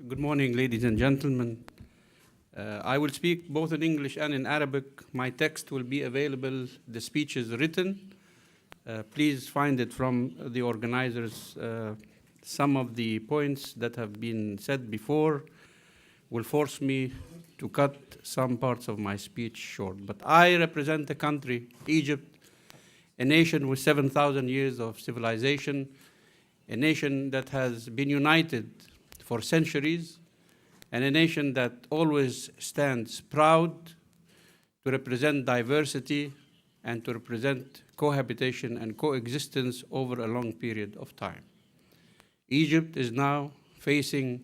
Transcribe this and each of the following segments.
Good morning, ladies and gentlemen. I will speak both in English and in Arabic. My text will be available. The speech is written. Please find it from the organizers. Some of the points that have been said before will force me to cut some parts of my speech short. But I represent a country, Egypt, a nation with 7,000 years of civilization, a nation that has been united for centuries, and a nation that always stands proud to represent diversity and to represent cohabitation and coexistence over a long period of time. Egypt is now facing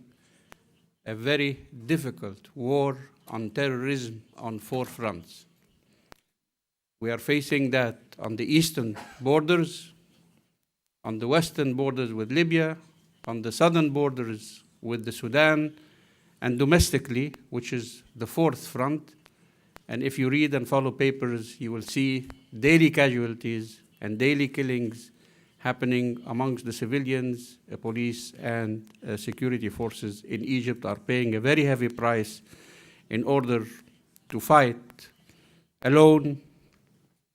a very difficult war on terrorism on 4 fronts. We are facing that on the eastern borders, on the western borders with Libya, on the southern borders with the Sudan, and domestically, which is the 4th front. And if you read and follow papers, you will see daily casualties and daily killings happening amongst the civilians, police, and security forces in Egypt are paying a very heavy price in order to fight alone,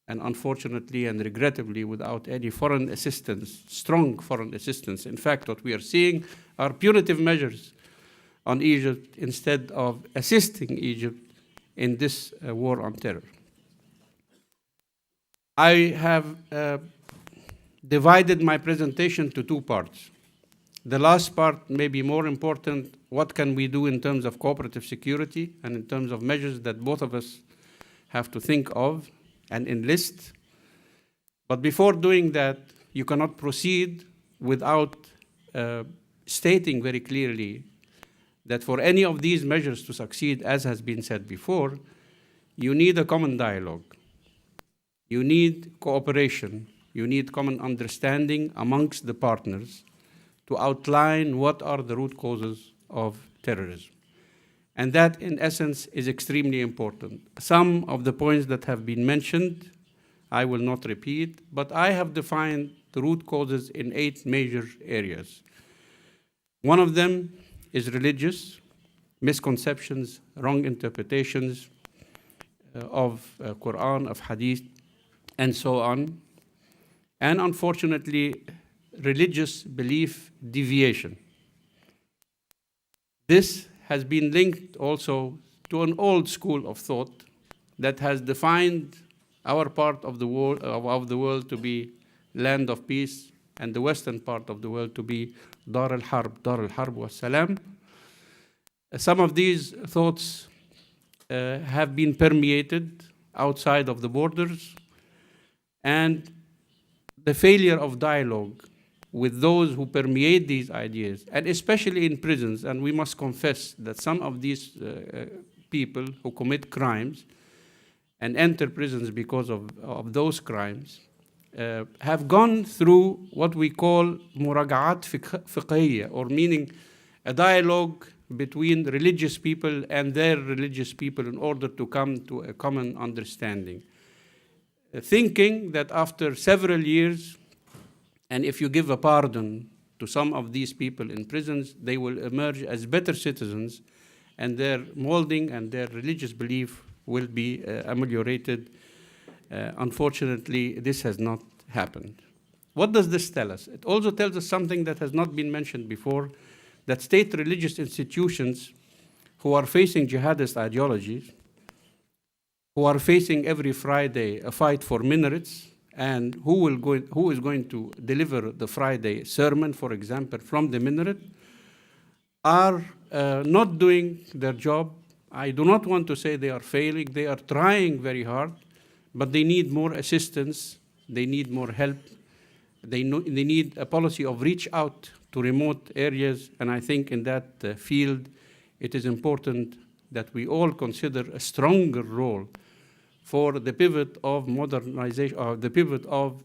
and unfortunately and regrettably without any foreign assistance, strong foreign assistance. In fact, what we are seeing are punitive measures on Egypt instead of assisting Egypt in this war on terror. I have divided my presentation to 2 parts. The last part may be more important. What can we do in terms of cooperative security and in terms of measures that both of us have to think of and enlist? But before doing that, you cannot proceed without stating very clearly that for any of these measures to succeed, as has been said before, you need a common dialogue. You need cooperation. You need common understanding amongst the partners to outline what are the root causes of terrorism. And that, in essence, is extremely important. Some of the points that have been mentioned, I will not repeat, but I have defined the root causes in 8 major areas. One of them is religious, misconceptions, wrong interpretations of Quran, of Hadith, and so on. And unfortunately, religious belief deviation. This has been linked also to an old school of thought that has defined our part of the world to be land of peace and the western part of the world to be Dar al-Harb wa salam. Some of these thoughts have been permeated outside of the borders, and the failure of dialogue with those who permeate these ideas, and especially in prisons, and we must confess that some of these people who commit crimes and enter prisons because of those crimes have gone through what we call muraga'at fiqhiyya, or meaning a dialogue between religious people and their religious people in order to come to a common understanding. Thinking that after several years, and if you give a pardon to some of these people in prisons, they will emerge as better citizens, and their molding and their religious belief will be ameliorated. Unfortunately, this has not happened. What does this tell us? It also tells us something that has not been mentioned before, that state religious institutions who are facing jihadist ideologies, who are facing every Friday a fight for minarets, and who is going to deliver the Friday sermon, for example, from the minaret, are not doing their job. I do not want to say they are failing. They are trying very hard, but they need more assistance. They need more help. They need a policy of reach out to remote areas, and I think in that field it is important that we all consider a stronger role for the pivot of modernization, or the pivot of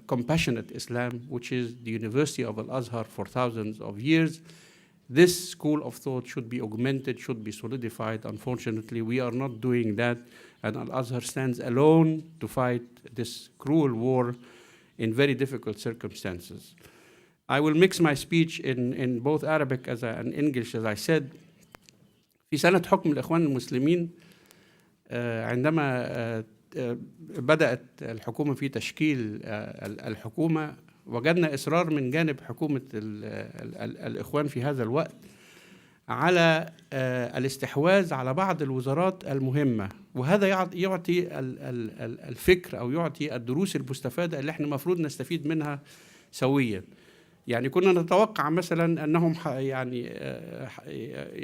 compassionate Islam, which is the University of Al-Azhar for thousands of years. This school of thought should be augmented, should be solidified. Unfortunately, we are not doing that, and Al-Azhar stands alone to fight this cruel war in very difficult circumstances. I will mix my speech in both Arabic and English as I said. في سنة حكم الإخوان المسلمين عندما بدأت الحكومة في تشكيل الحكومة، وجدنا إصرار من جانب حكومة الإخوان في هذا الوقت على الاستحواذ على بعض الوزارات المهمة، وهذا يعطي الفكر أو يعطي الدروس المستفادة اللي احنا المفروض نستفيد منها سويا. يعني كنا نتوقع مثلا أنهم يعني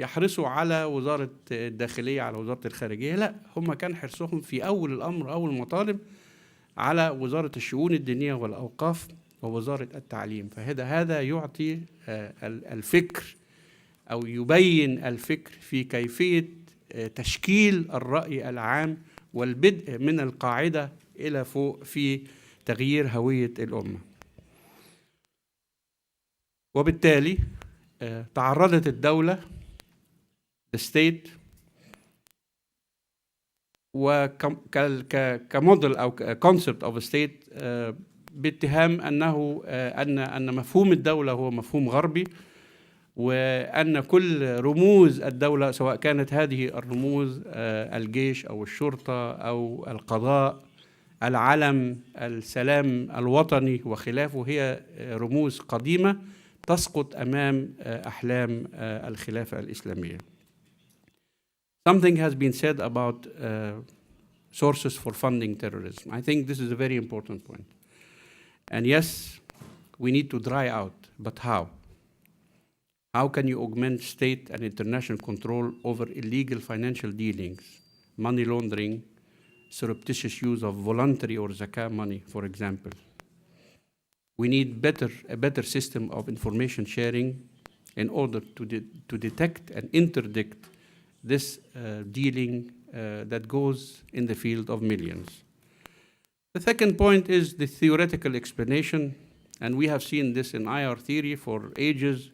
يحرصوا على وزارة الداخلية، على وزارة الخارجية، لا، هم كان حرصهم في أول الأمر أول المطالب على وزارة الشؤون الدينية والأوقاف ووزارة التعليم. فهذا يعطي الفكر أو يبين الفكر في كيفية تشكيل الرأي العام والبدء من القاعدة إلى فوق في تغيير هوية الأمة. وبالتالي تعرضت الدولة the state كموديل أو concept of a state باتهام أن مفهوم الدولة هو مفهوم غربي، وأن كل رموز الدولة سواء كانت هذه الرموز الجيش أو الشرطة أو القضاء، العلم، السلام الوطني وخلافه، هي رموز قديمة تسقط أمام أحلام الخلافة الإسلامية. Something has been said about sources for funding terrorism. I think this is a very important point. And yes, we need to dry out, but how? How can you augment state and international control over illegal financial dealings, money laundering, surreptitious use of voluntary or zakah money, for example? We need a better system of information sharing in order to detect and interdict this dealing that goes in the field of millions. The second point is the theoretical explanation, and we have seen this in IR theory for ages,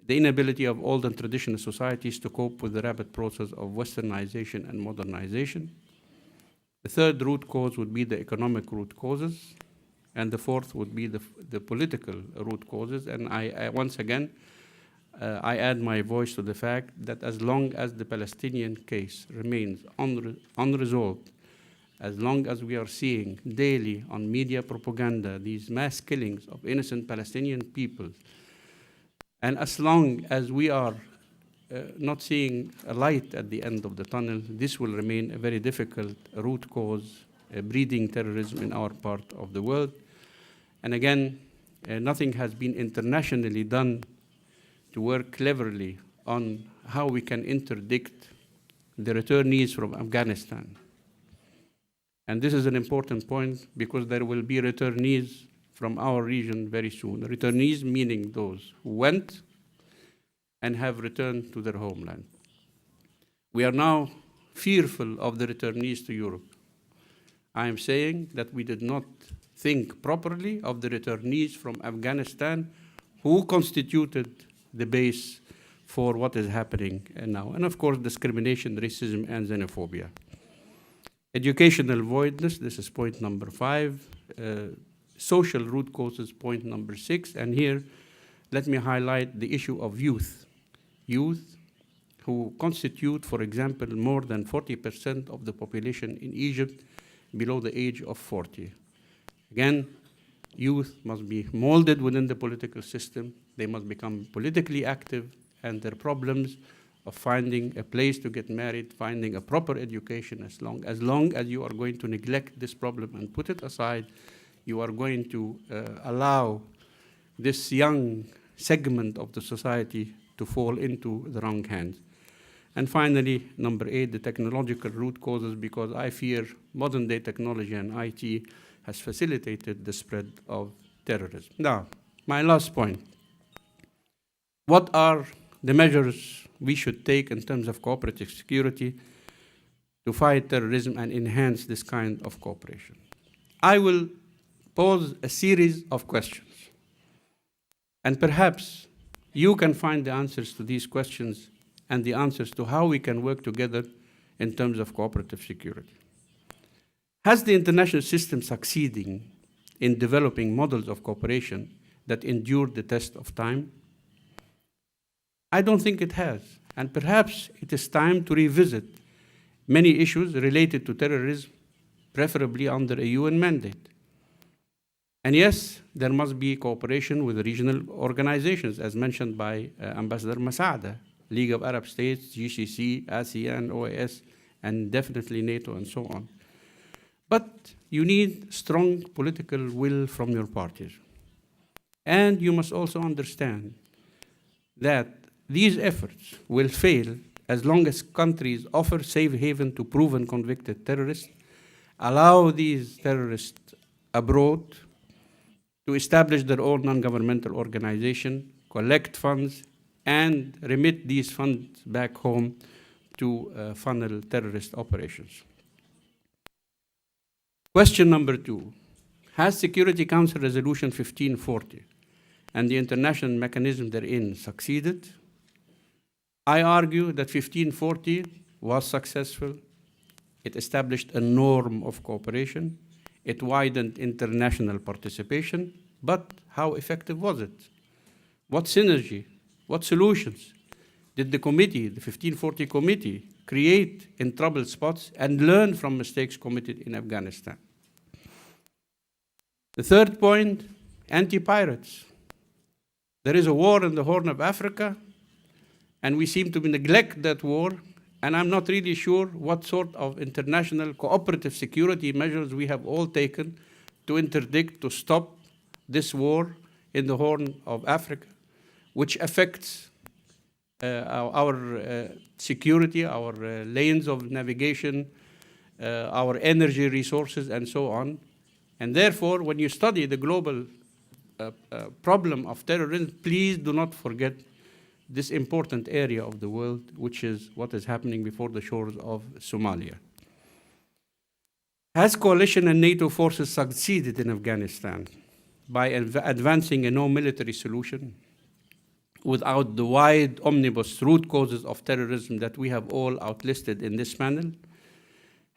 the inability of old and traditional societies to cope with the rapid process of westernization and modernization. The third root cause would be the economic root causes, and the fourth would be the political root causes. And I once again, I add my voice to the fact that as long as the Palestinian case remains unresolved, as long as we are seeing daily on media propaganda these mass killings of innocent Palestinian people, and as long as we are not seeing a light at the end of the tunnel, this will remain a very difficult root cause, breeding terrorism in our part of the world. And again, nothing has been internationally done to work cleverly on how we can interdict the returnees from Afghanistan. And this is an important point because there will be returnees from our region very soon. Returnees meaning those who went and have returned to their homeland. We are now fearful of the returnees to Europe. I am saying that we did not think properly of the returnees from Afghanistan who constituted the base for what is happening now. And of course, discrimination, racism, and xenophobia. Educational voidness, this is point number 5. Social root causes, point number 6. And here, let me highlight the issue of youth. Youth who constitute, for example, more than 40% of the population in Egypt below the age of 40. Again, youth must be molded within the political system. They must become politically active, and their problems of finding a place to get married, finding a proper education, as long as you are going to neglect this problem and put it aside, you are going to allow this young segment of the society to fall into the wrong hands. And finally, number 8, the technological root causes, because I fear modern day technology and IT has facilitated the spread of terrorism. Now, my last point. What are the measures we should take in terms of cooperative security to fight terrorism and enhance this kind of cooperation? I will pose a series of questions, and perhaps you can find the answers to these questions and the answers to how we can work together in terms of cooperative security. Has the international system succeeding in developing models of cooperation that endured the test of time? I don't think it has. And perhaps it is time to revisit many issues related to terrorism, preferably under a UN mandate. And yes, there must be cooperation with regional organizations, as mentioned by Ambassador Masada, League of Arab States, GCC, ASEAN, OAS, and definitely NATO, and so on. But you need strong political will from your parties. And you must also understand that these efforts will fail as long as countries offer safe haven to proven convicted terrorists, allow these terrorists abroad to establish their own non-governmental organization, collect funds, and remit these funds back home to funnel terrorist operations. Question number 2. Has Security Council Resolution 1540 and the international mechanism therein succeeded? I argue that 1540 was successful. It established a norm of cooperation. It widened international participation. But how effective was it? What synergy, what solutions did the committee, the 1540 committee, create in troubled spots and learn from mistakes committed in Afghanistan? The third point, anti-pirates. There is a war in the Horn of Africa, and we seem to neglect that war, and I'm not really sure what sort of international cooperative security measures we have all taken to interdict, to stop this war in the Horn of Africa, which affects our security, our lanes of navigation, our energy resources, and so on. And therefore, when you study the global problem of terrorism, please do not forget this important area of the world, which is what is happening before the shores of Somalia. Has coalition and NATO forces succeeded in Afghanistan by advancing a no-military solution without the wide omnibus root causes of terrorism that we have all outlisted in this panel?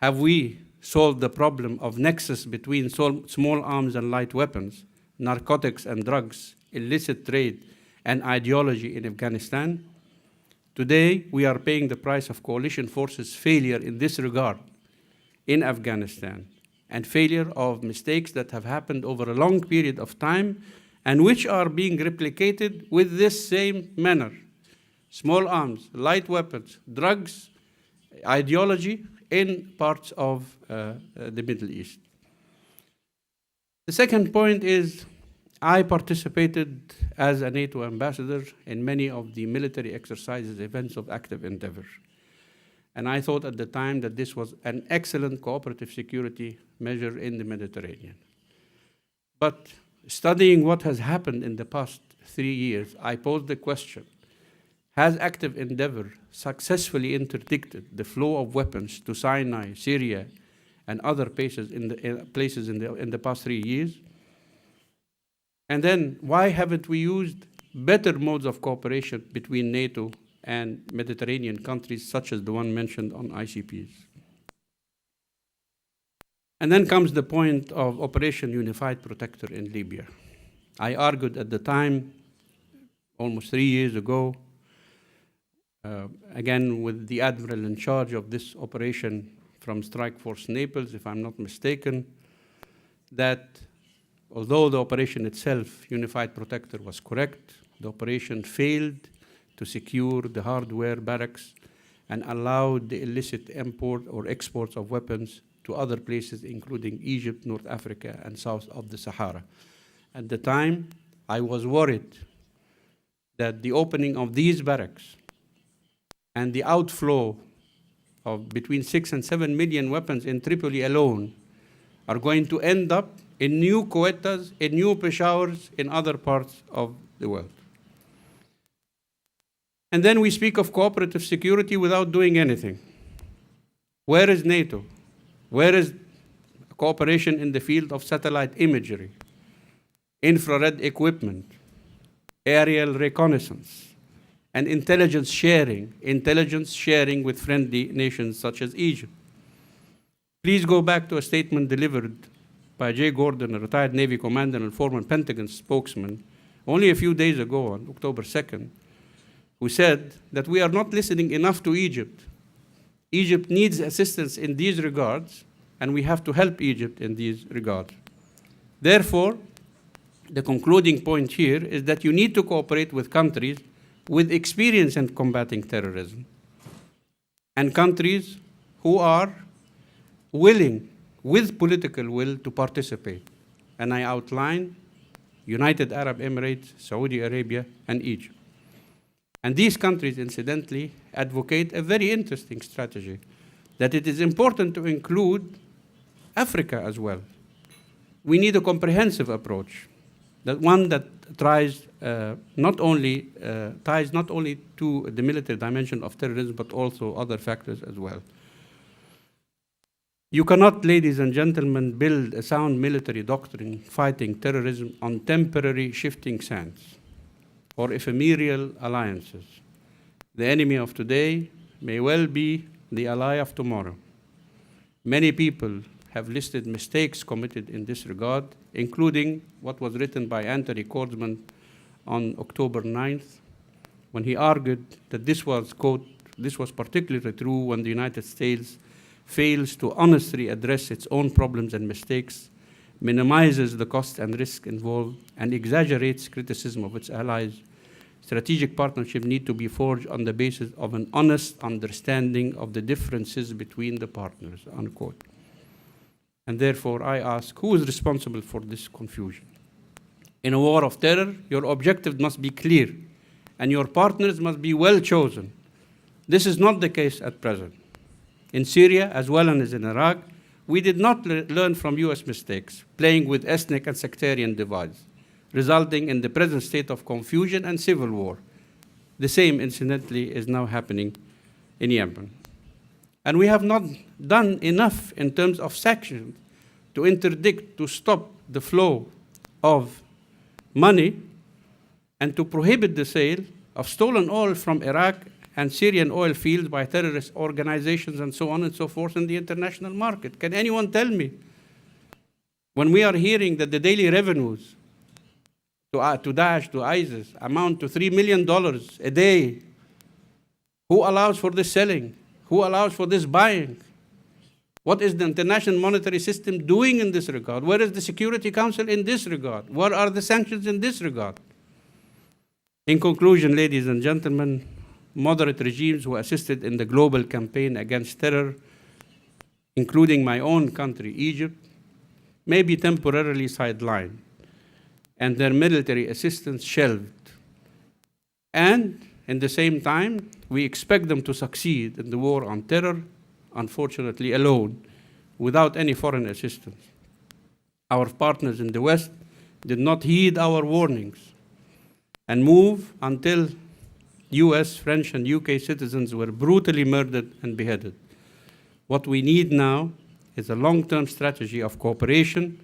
Have we solved the problem of nexus between small arms and light weapons, narcotics and drugs, illicit trade, and ideology in Afghanistan? Today, we are paying the price of coalition forces' failure in this regard in Afghanistan, and failure of mistakes that have happened over a long period of time and which are being replicated with this same manner. Small arms, light weapons, drugs, ideology in parts of the Middle East. The second point is, I participated as a NATO ambassador in many of the military exercises, events of active endeavor. And I thought at the time that this was an excellent cooperative security measure in the Mediterranean. But studying what has happened in the past 3 years, I posed the question, has active endeavor successfully interdicted the flow of weapons to Sinai, Syria, and other places in the past 3 years? And then, why haven't we used better modes of cooperation between NATO and Mediterranean countries, such as the one mentioned on ICPs? And then comes the point of Operation Unified Protector in Libya. I argued at the time, almost 3 years ago, again with the admiral in charge of this operation from Strike Force Naples, if I'm not mistaken, that although the operation itself, Unified Protector, was correct, the operation failed to secure the hardware barracks and allowed the illicit import or exports of weapons to other places, including Egypt, North Africa, and south of the Sahara. At the time, I was worried that the opening of these barracks and the outflow of between 6 and 7 million weapons in Tripoli alone are going to end up in new Quetas, in new Peshawars, in other parts of the world. And then we speak of cooperative security without doing anything. Where is NATO? Where is cooperation in the field of satellite imagery, infrared equipment, aerial reconnaissance, and intelligence sharing with friendly nations such as Egypt? Please go back to a statement delivered by Jay Gordon, a retired Navy commander and former Pentagon spokesman, only a few days ago, on October 2nd, who said that we are not listening enough to Egypt. Egypt needs assistance in these regards, and we have to help Egypt in these regards. Therefore, the concluding point here is that you need to cooperate with countries with experience in combating terrorism, and countries who are willing, with political will, to participate. And I outline United Arab Emirates, Saudi Arabia, and Egypt. And these countries, incidentally, advocate a very interesting strategy, that it is important to include Africa as well. We need a comprehensive approach, that one that tries not only to the military dimension of terrorism, but also other factors as well. You cannot, ladies and gentlemen, build a sound military doctrine fighting terrorism on temporary shifting sands or ephemeral alliances. The enemy of today may well be the ally of tomorrow. Many people have listed mistakes committed in this regard, including what was written by Anthony Kordsman on October 9th, when he argued that this was, quote, "This was particularly true when the United States fails to honestly address its own problems and mistakes, minimizes the cost and risk involved, and exaggerates criticism of its allies. Strategic partnership need to be forged on the basis of an honest understanding of the differences between the partners," unquote. And therefore, I ask, who is responsible for this confusion? In a war of terror, your objective must be clear, and your partners must be well chosen. This is not the case at present. In Syria, as well as in Iraq, we did not learn from US mistakes, playing with ethnic and sectarian divides, resulting in the present state of confusion and civil war. The same, incidentally, is now happening in Yemen. And we have not done enough in terms of sanctions to interdict, to stop the flow of money and to prohibit the sale of stolen oil from Iraq and Syrian oil fields by terrorist organizations and so on and so forth in the international market. Can anyone tell me, when we are hearing that the daily revenues to Daesh, to ISIS, amount to $3 million a day, who allows for this selling? Who allows for this buying? What is the international monetary system doing in this regard? Where is the Security Council in this regard? What are the sanctions in this regard? In conclusion, ladies and gentlemen, moderate regimes who assisted in the global campaign against terror, including my own country, Egypt, may be temporarily sidelined and their military assistance shelved. And in the same time, we expect them to succeed in the war on terror, unfortunately alone, without any foreign assistance. Our partners in the West did not heed our warnings and move until US, French, and UK citizens were brutally murdered and beheaded. What we need now is a long-term strategy of cooperation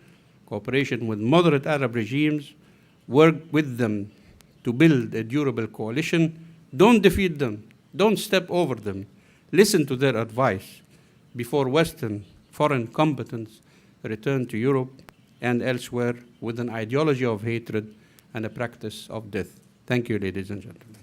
with moderate Arab regimes, work with them to build a durable coalition. Don't defeat them, don't step over them. Listen to their advice before Western foreign combatants return to Europe and elsewhere with an ideology of hatred and a practice of death. Thank you, ladies and gentlemen.